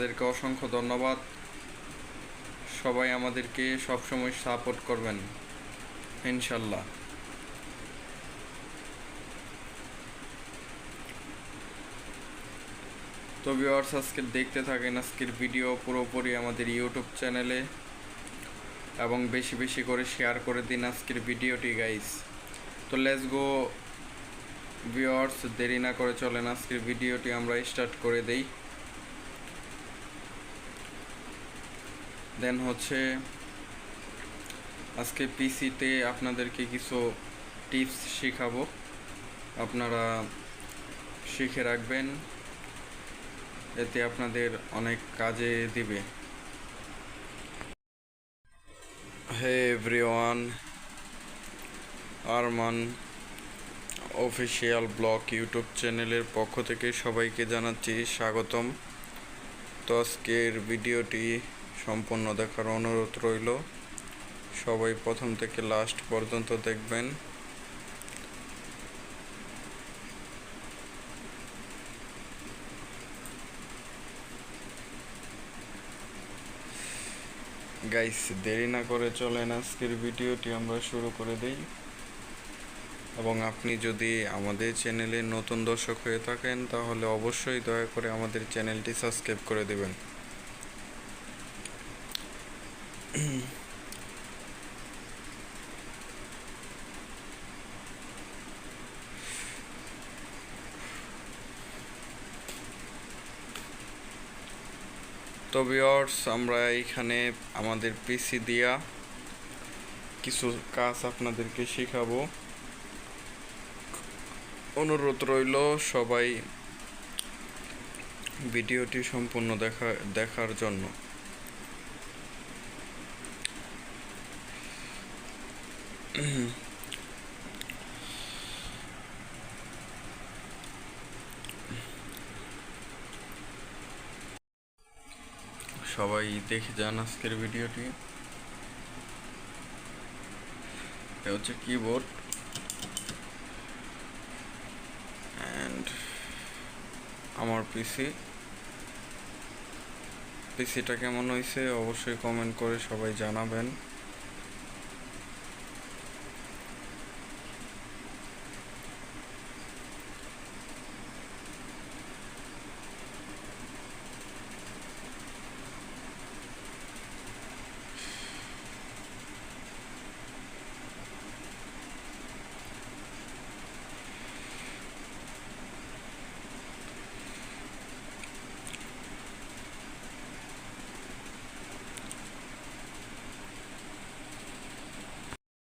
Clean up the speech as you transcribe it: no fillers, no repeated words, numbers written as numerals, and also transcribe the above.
তাদেরকে অসংখ্য ধন্যবাদ। সবাই আমাদেরকে সবসময় সাপোর্ট করবেন ইনশাল্লাহ। তো ভিউয়ার্স, আজকে দেখতে থাকেন আজকের ভিডিও পুরোপুরি আমাদের ইউটিউব চ্যানেলে, এবং বেশি বেশি করে শেয়ার করে দিন আজকের ভিডিওটি গাইস। তো লেটস গো ভিউয়ার্স, দেরি না করে চলেন আজকের ভিডিওটি আমরা স্টার্ট করে দেই। দেন হচ্ছে আজকে পিসিতে আপনাদেরকে কিছু টিপস শেখাবো, আপনারা শিখে রাখবেন, এতে আপনাদের অনেক কাজে দিবে। Hey everyone, Arman official blog YouTube চ্যানেলের পক্ষ থেকে সবাইকে জানাচ্ছি স্বাগতম। তো আজকের ভিডিওটি সম্পূর্ণ দেখার অনুরোধ রইল, সবাই প্রথম থেকে লাস্ট পর্যন্ত দেখবেন। গাইস, দেরি না করে চলেন আজকের ভিডিওটি আমরা শুরু করে দেই। এবং আপনি যদি আমাদের চ্যানেলে নতুন দর্শক হয়ে থাকেন তাহলে অবশ্যই দয়া করে আমাদের চ্যানেলটি সাবস্ক্রাইব করে দেবেন। তো ভিউয়ার্স, আমরা এইখানে আমাদের পিসি দিয়া কিছু কাজ আপনাদেরকে শেখাবো। অনুরোধ রইল সবাই ভিডিওটি সম্পূর্ণ দেখার জন্য। সবাই দেখে যান আজকের ভিডিওটি। এটা হচ্ছে কিবোর্ড অ্যান্ড আমার পিসিটা কেমন হয়েছে অবশ্যই কমেন্ট করে সবাই জানাবেন।